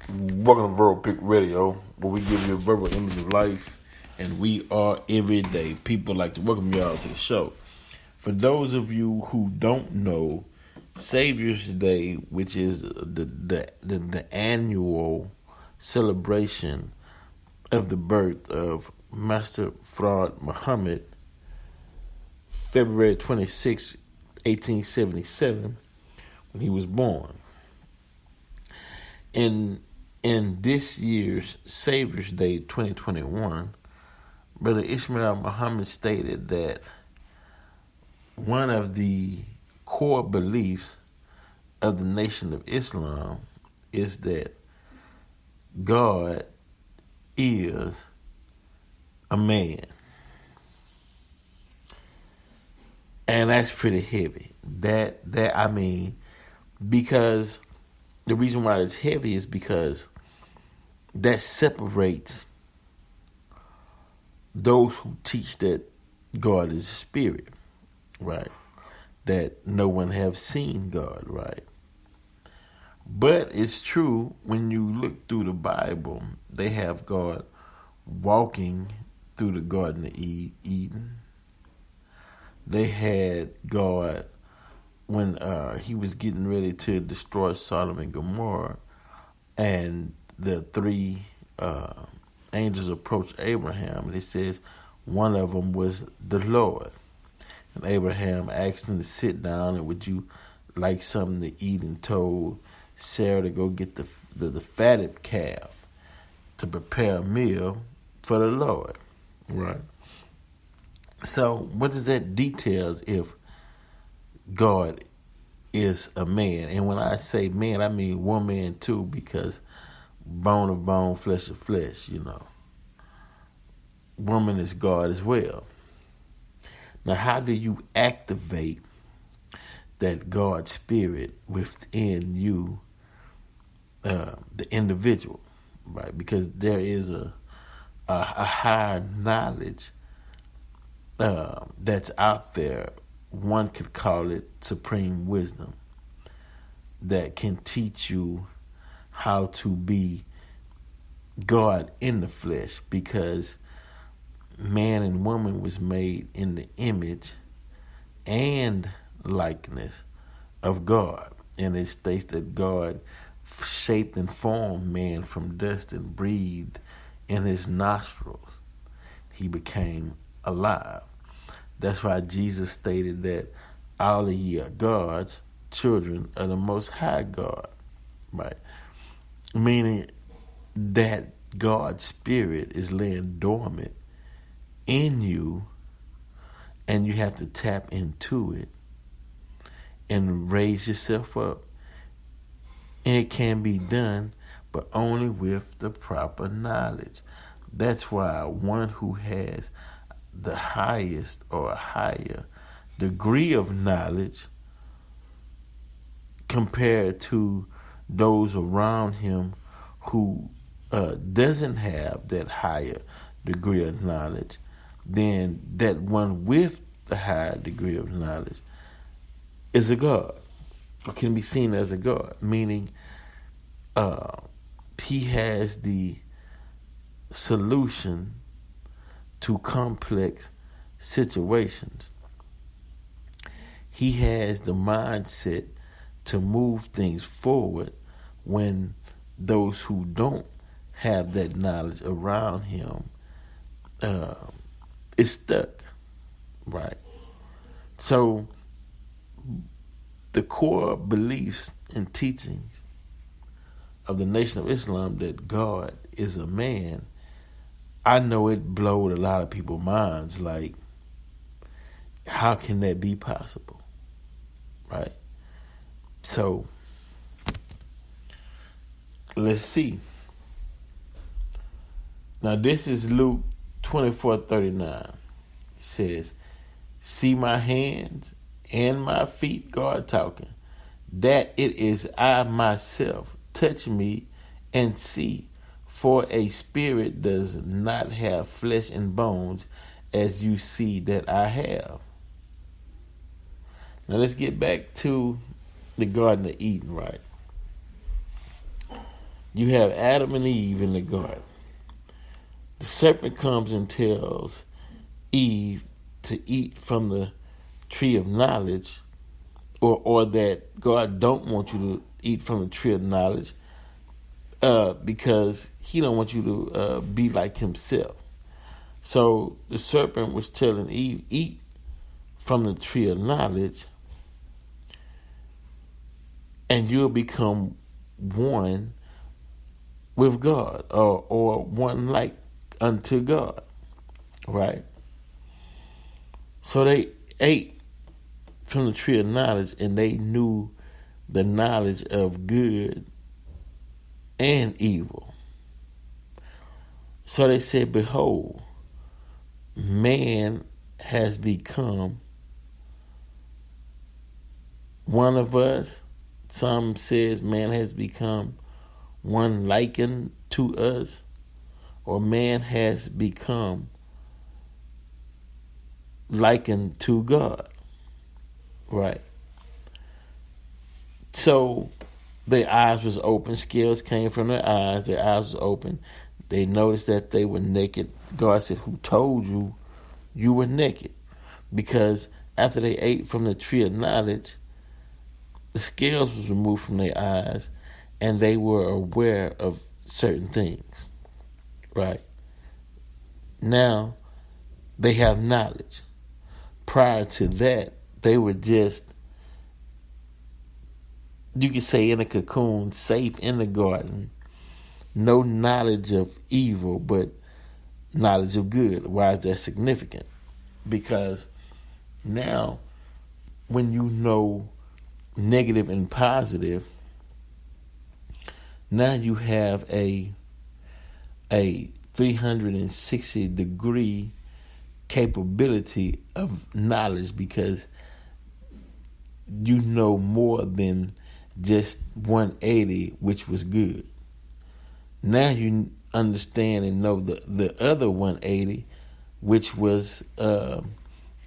Welcome to Verbal Pick Radio, where we give you a verbal image of life, and we are everyday people. Like to welcome y'all to the show. For those of you who don't know, Savior's Day, which is the annual celebration of the birth of Master Fard Muhammad, February 26, 1877, when he was born. In this year's Savior's Day 2021, Brother Ishmael Muhammad stated that one of the core beliefs of the Nation of Islam is that God is a man. And that's pretty heavy. Because the reason why it's heavy is because that separates those who teach that God is a spirit, right? That no one have seen God, right? But it's true, when you look through the Bible, they have God walking through the Garden of Eden. They had God when he was getting ready to destroy Sodom and Gomorrah, and the three angels approached Abraham, and it says one of them was the Lord. And Abraham asked him to sit down, and would you like something to eat, and told Sarah to go get the fatted calf to prepare a meal for the Lord, right? So what does that details if God is a man? And when I say man, I mean woman too, because bone of bone, flesh of flesh, Woman is God as well. Now, how do you activate that God spirit within you, the individual, right? Because there is a higher knowledge that's out there. One could call it supreme wisdom, that can teach you how to be God in the flesh, because man and woman was made in the image and likeness of God. And it states that God shaped and formed man from dust and breathed in his nostrils. He became alive. That's why Jesus stated that all of ye are God's children of the Most High God, right? Meaning that God's spirit is laying dormant in you, and you have to tap into it and raise yourself up. And it can be done, but only with the proper knowledge. That's why one who has the highest or a higher degree of knowledge compared to those around him who doesn't have that higher degree of knowledge, then that one with the higher degree of knowledge is a God, or can be seen as a God, meaning he has the solution to complex situations. He has the mindset to move things forward when those who don't have that knowledge around him is stuck, right? So the core beliefs and teachings of the Nation of Islam, that God is a man, I know it blowed a lot of people's minds. Like, how can that be possible, right? So let's see. Now this is Luke 24:39. It says, "See my hands and my feet," God talking, "that it is I myself. Touch me and see. For a spirit does not have flesh and bones, as you see that I have." Now let's get back to the Garden of Eden, right? You have Adam and Eve in the garden. The serpent comes and tells Eve to eat from the tree of knowledge, or that God don't want you to eat from the tree of knowledge because he don't want you to be like himself. So the serpent was telling Eve, eat from the tree of knowledge and you'll become one with God, or one like unto God, right? So they ate from the tree of knowledge and they knew the knowledge of good and evil. So they said, behold, man has become one of us. Some says man has become one likened to us, or man has become likened to God, right? So their eyes was open, scales came from their eyes was open. They noticed that they were naked. God said, who told you you were naked? Because after they ate from the tree of knowledge, the scales was removed from their eyes and they were aware of certain things, right? Now they have knowledge. Prior to that, they were just, you could say, in a cocoon, safe in the garden. No knowledge of evil, but knowledge of good. Why is that significant? Because now, when you know negative and positive, now you have a 360 degree capability of knowledge, because you know more than just 180, which was good. Now you understand and know the other 180, which was the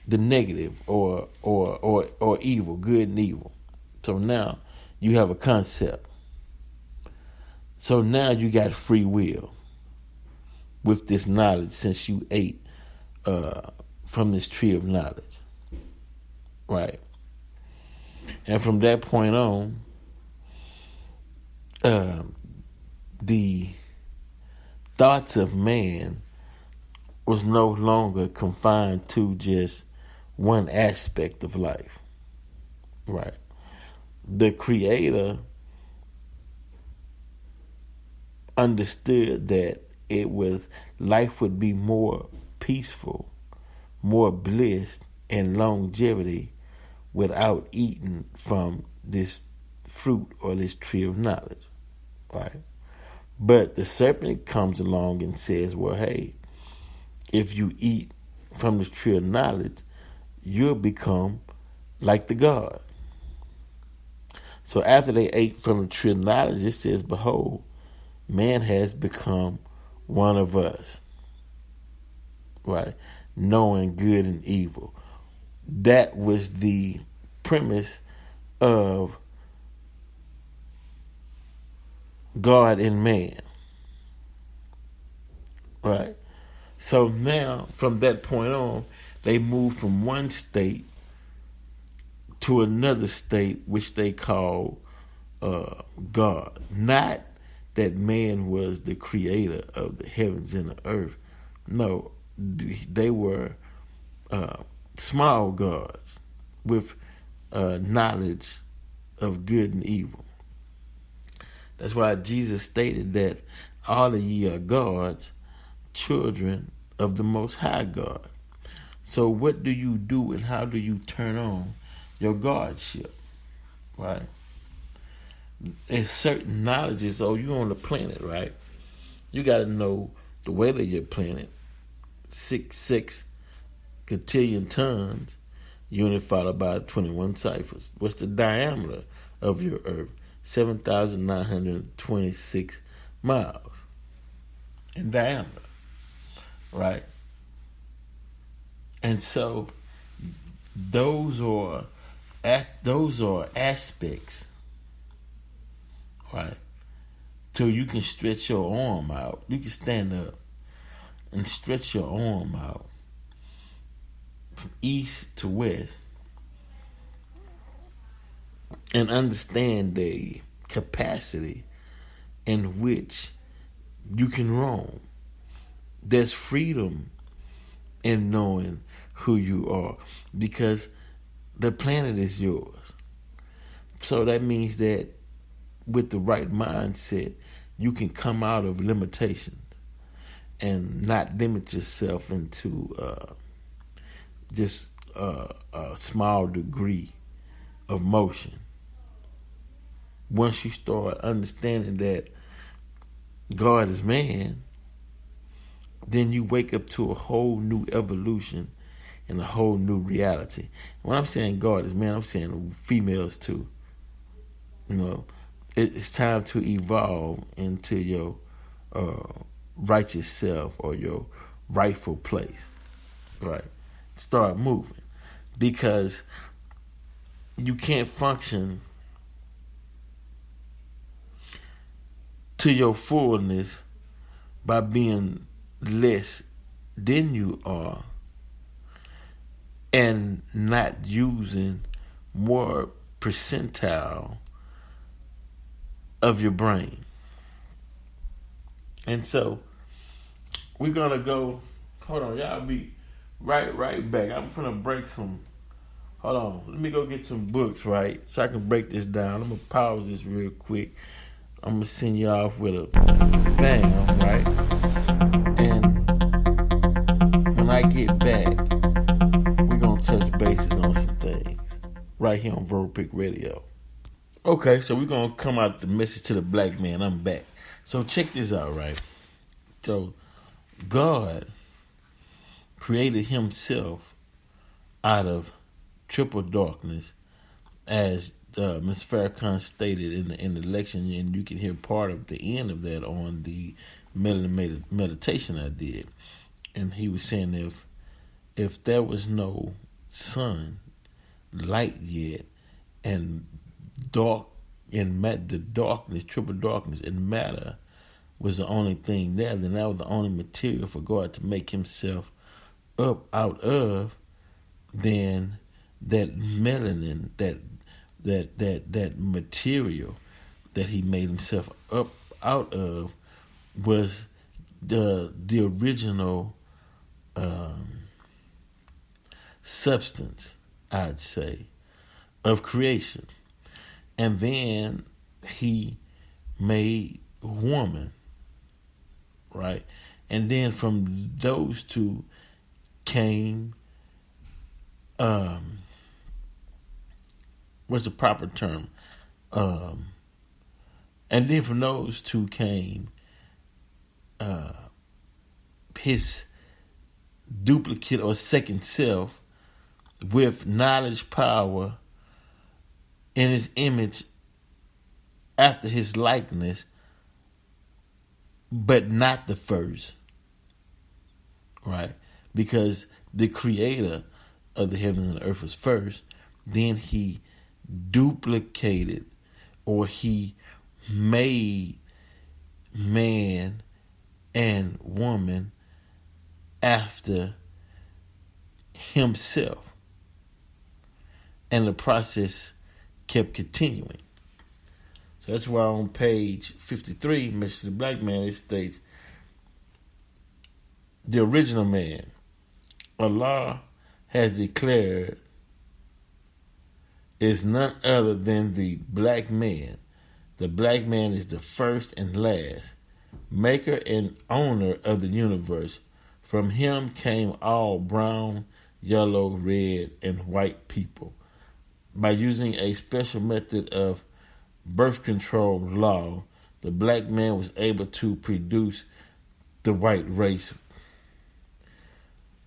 negative or evil, good and evil. So now you have a concept. So now you got free will with this knowledge, since you ate from this tree of knowledge, right? And from that point on, the thoughts of man was no longer confined to just one aspect of life, right? The Creator understood that life would be more peaceful, more bliss and longevity without eating from this fruit or this tree of knowledge, right? But the serpent comes along and says, well, hey, if you eat from the tree of knowledge, you'll become like the God. So after they ate from the tree of knowledge, it says, behold, man has become one of us, right? Knowing good and evil. That was the premise of God and man, right? So now, from that point on, they move from one state to another state, which they call God. Not that man was the creator of the heavens and the earth. No, they were small gods with knowledge of good and evil. That's why Jesus stated that all of ye are gods, children of the Most High God. So what do you do and how do you turn on your godship, right? There's certain knowledges. So you on the planet, right? You got to know the weight of your planet, 6 quintillion tons, unit followed by 21 ciphers. What's the diameter of your Earth? 7,926 miles in diameter, right? And so those are aspects, right, So you can stretch your arm out. You can stand up and stretch your arm out from east to west and understand the capacity in which you can roam. There's freedom in knowing who you are because the planet is yours. So that means that with the right mindset, you can come out of limitations and not limit yourself into just a small degree of motion. Once you start understanding that God is man, then you wake up to a whole new evolution and a whole new reality. When I'm saying God is man, I'm saying females too. You know, it's time to evolve into your righteous self or your rightful place, right? Start moving because you can't function to your fullness by being less than you are and not using more percentile of your brain. And so we're gonna go. Hold on, y'all be right back. I'm gonna break some. Hold on, let me go get some books, right, so I can break this down. I'm gonna pause this real quick. I'm gonna send you off with a bam, right? And when I get back, we're gonna touch bases on some things right here on Verbal Pick Radio. Okay, so we're gonna come out the message to the black man. I'm back. So check this out, right? So God created himself out of triple darkness, as Ms. Farrakhan stated in the election, and you can hear part of the end of that on the meditation I did. And he was saying if there was no sun, light yet, and dark and the darkness, triple darkness, and matter was the only thing there, then that was the only material for God to make himself up out of. Then that melanin, that material that he made himself up out of was the original substance, I'd say, of creation. And then he made woman, right? And then from those two came, what's the proper term? And then from those two came his duplicate or second self with knowledge, power, in his image after his likeness, but not the first, right? Because the creator of the heavens and the earth was first, then he duplicated or he made man and woman after himself. And the process kept continuing. So that's why on page 53, Message to the Black Man, it states, the original man, Allah has declared, is none other than the black man. The black man is the first and last, maker and owner of the universe. From him came all brown, yellow, red, and white people. By using a special method of birth control law, the black man was able to produce the white race,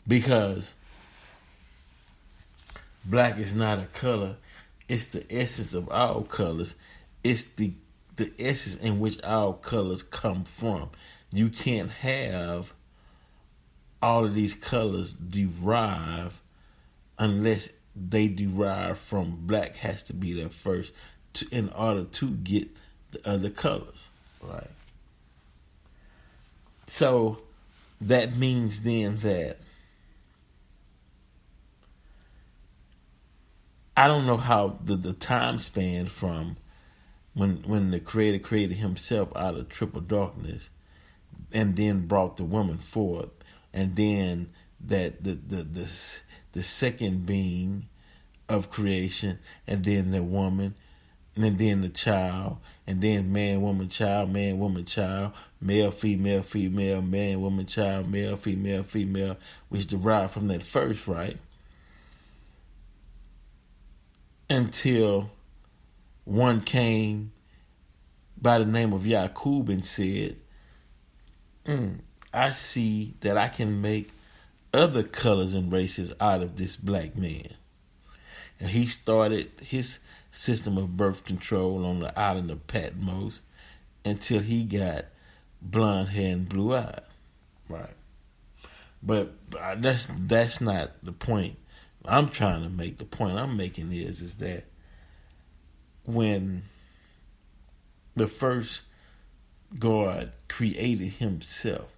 because black is not a color. It's the essence of all colors. It's the essence in which all colors come from. You can't have all of these colors derive unless they derive from black. Has to be there first in order to get the other colors, right? So that means then that I don't know how the time span from when the Creator created Himself out of triple darkness, and then brought the woman forth, and then that the second being of creation, and then the woman, and then the child, and then man, woman, child, male, female, female, man, woman, child, male, female, which derived from that first, right? Until one came by the name of Yaqub and said, I see that I can make other colors and races out of this black man. And he started his system of birth control on the island of Patmos until he got blonde hair and blue eyes. Right. But that's not the point I'm trying to make. The point I'm making is that when the first God created Himself,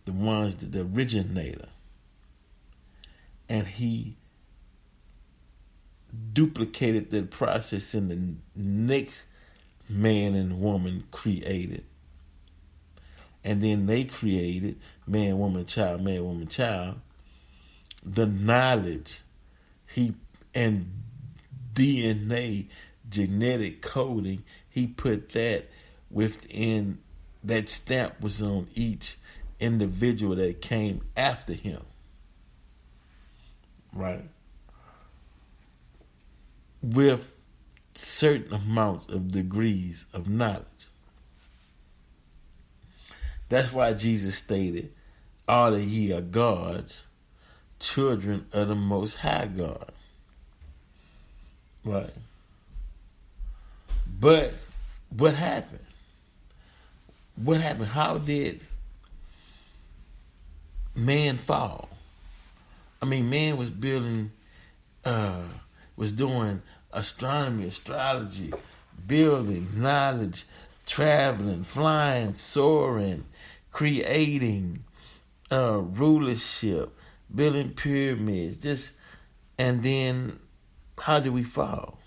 the originator, and He duplicated that process in the next man and woman created, and then they created man, woman, child, the knowledge and DNA genetic coding, He put that within, that stamp was on each individual that came after Him. Right? With certain amounts of degrees of knowledge. That's why Jesus stated, all of ye are gods, children of the Most High God. Right. But what happened? What happened? How did man fall? I mean, man was building, was doing astronomy, astrology, building, knowledge, traveling, flying, soaring, creating, rulership, building pyramids, and then how did we fall?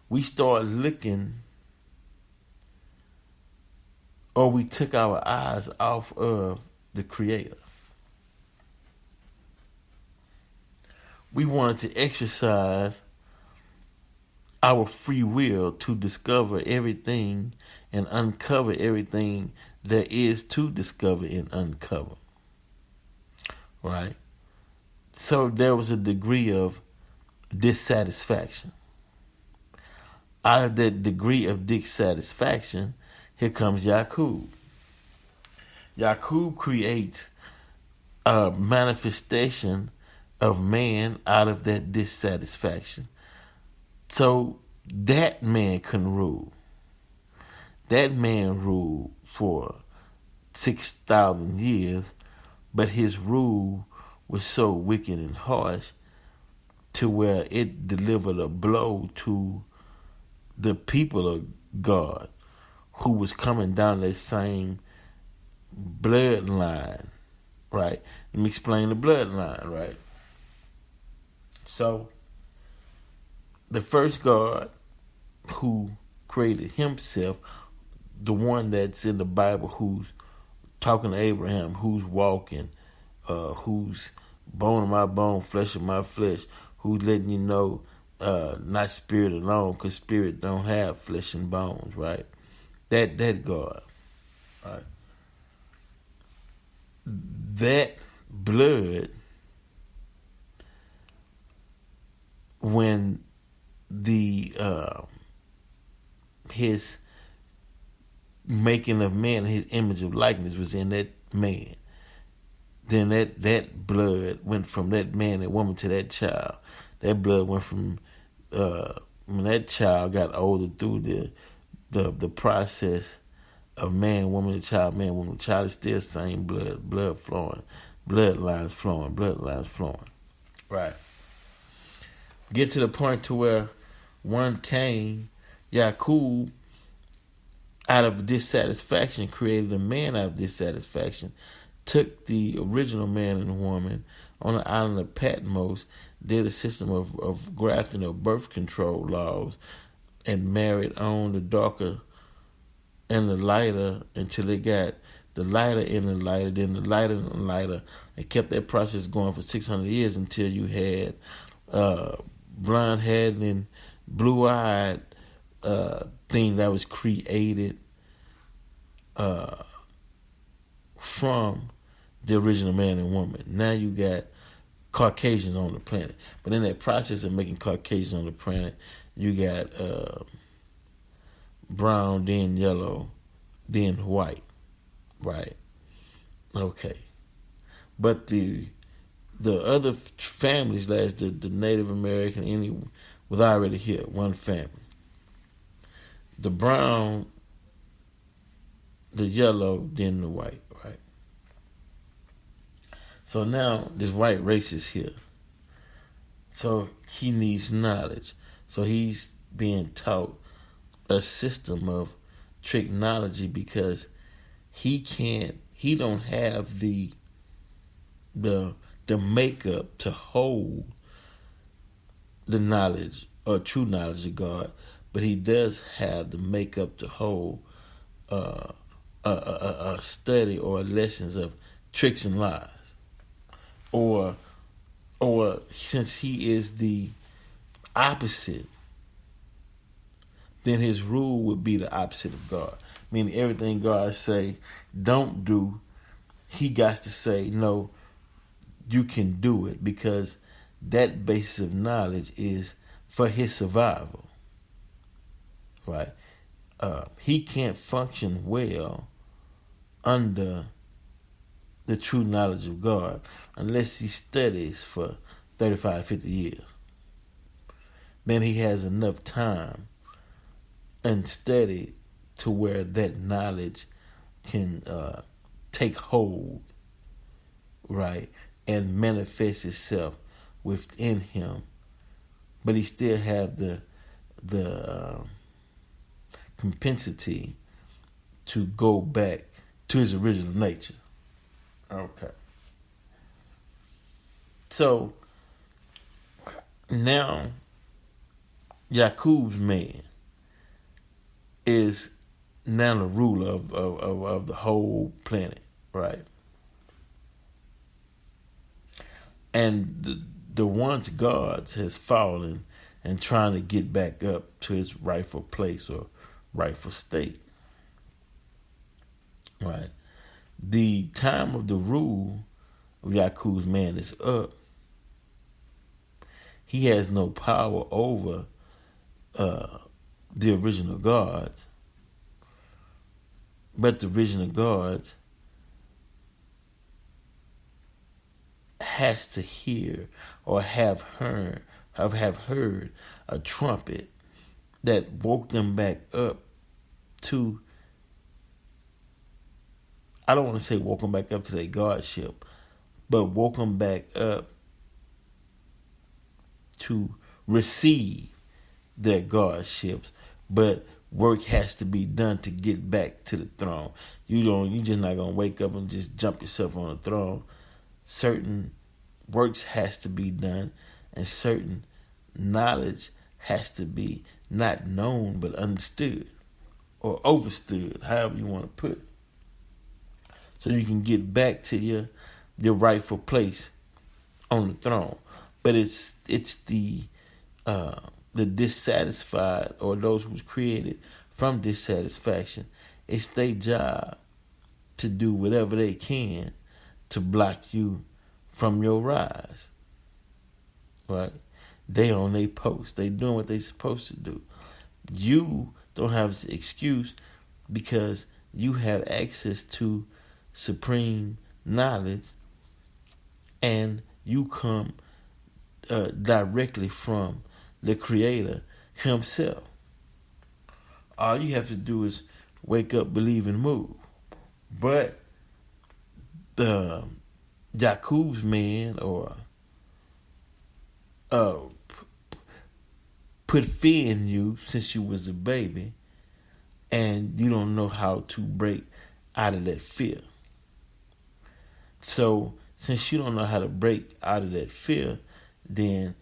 We started looking, or we took our eyes off of the Creator. We wanted to exercise our free will to discover everything and uncover everything there is to discover and uncover. Right? So there was a degree of dissatisfaction. Out of that degree of dissatisfaction, here comes Yaqub. Yaqub creates a manifestation of man out of that dissatisfaction. So that man can rule. That man ruled for 6,000 years, but his rule was so wicked and harsh to where it delivered a blow to the people of God who was coming down that same bloodline, right? Let me explain the bloodline, right? So, the first God who created Himself, the one that's in the Bible who's talking to Abraham, who's walking, who's bone of my bone, flesh of my flesh, who's letting you know not spirit alone, because spirit don't have flesh and bones, right? That God, right? That blood, when the his making of man, his image of likeness was in that man, then that blood went from that man and woman to that child. That blood went from when that child got older through the process of man, woman, child, is still same blood flowing, bloodlines flowing. Right. Get to the point to where one came, Yaqub, out of dissatisfaction, created a man out of dissatisfaction, took the original man and woman on the island of Patmos, did a system of grafting or birth control laws, and married on the darker and the lighter until they got the lighter and the lighter, then the lighter and the lighter, and kept that process going for 600 years until you had blonde-haired and blue-eyed thing that was created from the original man and woman. Now you got Caucasians on the planet. But in that process of making Caucasians on the planet, you got brown, then yellow, then white. Right? Okay. But the other families, like the Native American, was already here, one family. The brown, the yellow, then the white, right? So now this white race is here. So he needs knowledge. So he's being taught a system of technology because he don't have the makeup to hold the knowledge or true knowledge of God, but he does have the makeup to hold a study or lessons of tricks and lies, or since he is the opposite, then his rule would be the opposite of God. Meaning everything God say don't do, he got to say no, you can do it, because that basis of knowledge is for his survival. Right? He can't function well under the true knowledge of God unless he studies for 35, 50 years. Then he has enough time and study to where that knowledge can take hold, right, and manifest itself within him. But he still have the compensity to go back to his original nature. Okay. So now Yakub's man is now the ruler of the whole planet, right? And the once gods has fallen and trying to get back up to his rightful place or rightful state, right? The time of the rule of Yakub's man is up. He has no power over the original gods, but the original gods has to hear or have heard a trumpet that woke them back up to, I don't want to say woke them back up to their godship, but woke them back up to receive their godships. But work has to be done to get back to the throne. You just not gonna wake up and just jump yourself on the throne. Certain works has to be done, and certain knowledge has to be not known but understood or overstood, however you want to put it, so you can get back to your rightful place on the throne. But it's the dissatisfied, or those who's created from dissatisfaction. It's their job to do whatever they can to block you from your rise. Right? They on their post. They doing what they supposed to do. You don't have an excuse because you have access to supreme knowledge, and you come directly from the Creator himself. All you have to do is wake up, believe, and move. But the Yakub's man, or put fear in you since you was a baby, and you don't know how to break out of that fear. So since you don't know how to break out of that fear, then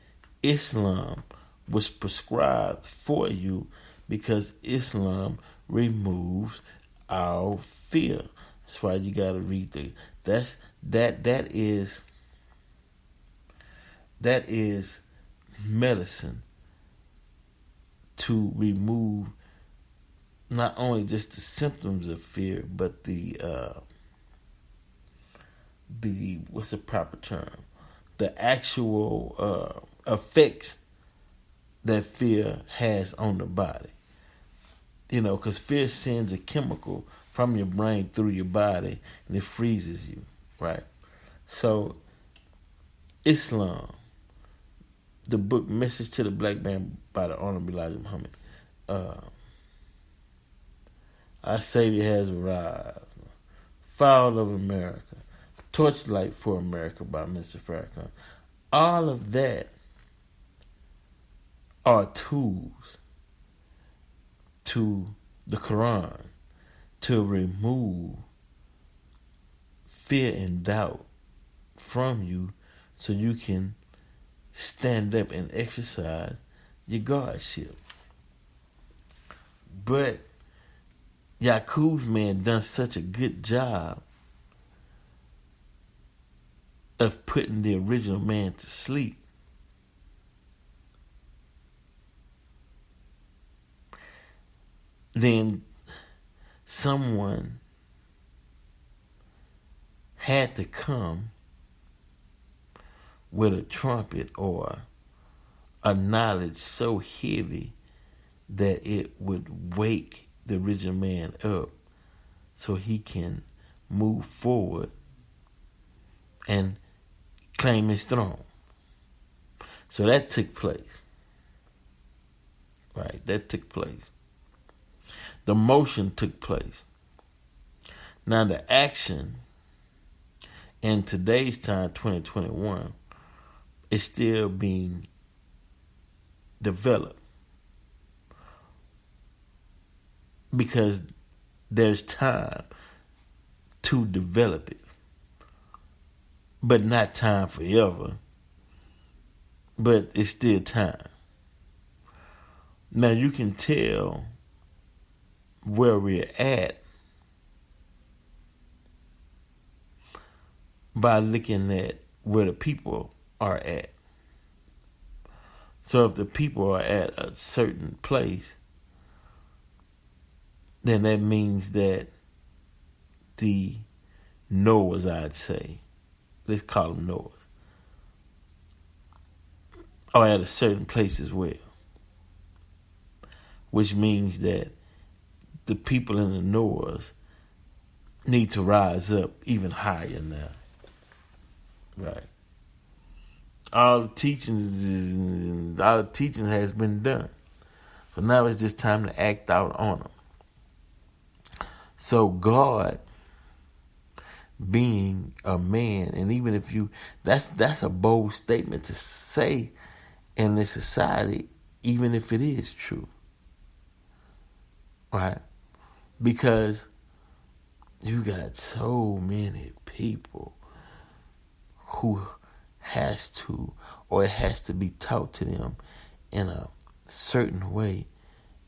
Islam was prescribed for you, because Islam removes our fear. That's why you gotta read that is medicine to remove not only just the symptoms of fear, but the what's the proper term? The actual effects that fear has on the body. Because fear sends a chemical from your brain through your body, and it freezes you, right? So, Islam, the book Message to the Black Man by the Honorable Elijah Muhammad, Our Savior Has Arrived, Fall of America, Torchlight for America by Mr. Farrakhan. All of that are tools to the Quran to remove fear and doubt from you, so you can stand up and exercise your Godship. But Yaqub's man done such a good job of putting the original man to sleep. Then someone had to come with a trumpet or a knowledge so heavy that it would wake the original man up, so he can move forward and claim his throne. So that took place. Right, that took place. The motion took place. Now the action in today's time, 2021, is still being developed, because there's time to develop it, but not time forever, but it's still time. Now you can tell where we're at by looking at where the people are at. So if the people are at a certain place, then that means that the Noahs, I'd say, let's call them Noahs, are at a certain place as well. Which means that the people in the Noahs need to rise up even higher now. Right. All the teaching has been done. So now it's just time to act out on them. So God, being a man, and even if that's a bold statement to say in this society, even if it is true. Right? Because you got so many people who has to, or it has to be taught to them in a certain way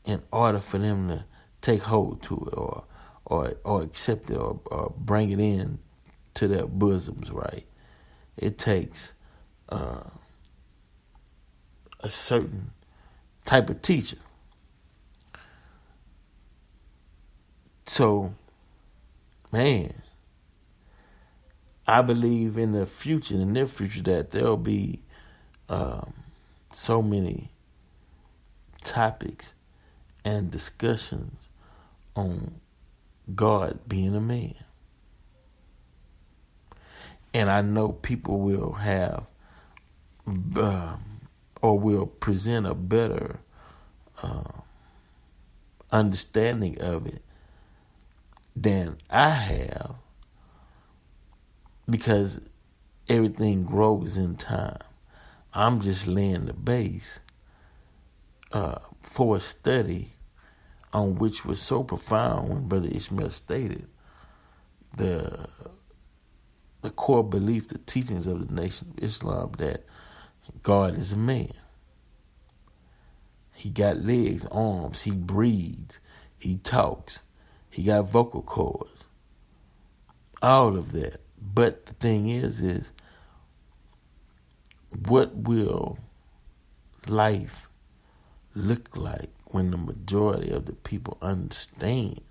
in order for them to take hold to it, or accept it, or bring it in to their bosoms, right? It takes a certain type of teacher. So, man, I believe in the near future, that there'll be so many topics and discussions on God being a man. And I know people will have or will present a better understanding of it than I have, because everything grows in time. I'm just laying the base for a study on which was so profound when Brother Ishmael stated the core belief, the teachings of the Nation of Islam, that God is a man. He got legs, arms, he breathes, he talks, he got vocal cords, all of that. But the thing is what will life look like when the majority of the people understand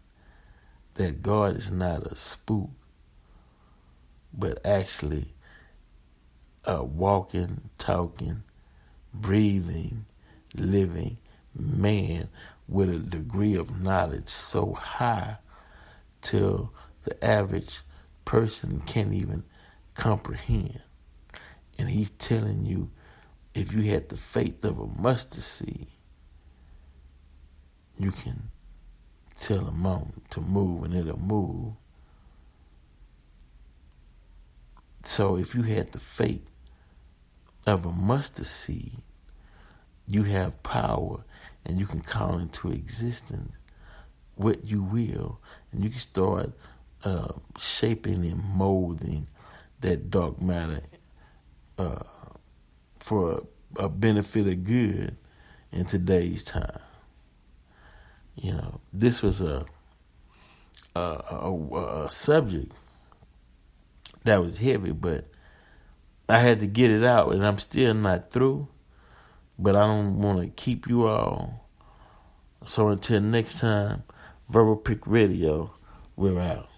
that God is not a spook, but actually a walking, talking, breathing, living man with a degree of knowledge so high till the average person can't even comprehend. And he's telling you, if you had the faith of a mustard seed, you can tell a mountain to move and it'll move. So if you had the faith of a mustard seed, you have power and you can call into existence what you will, and you can start shaping and molding that dark matter for a benefit of good in today's time. You know, this was a subject that was heavy, but I had to get it out, and I'm still not through. But I don't want to keep you all. So until next time, Verbal Pick Radio, we're out.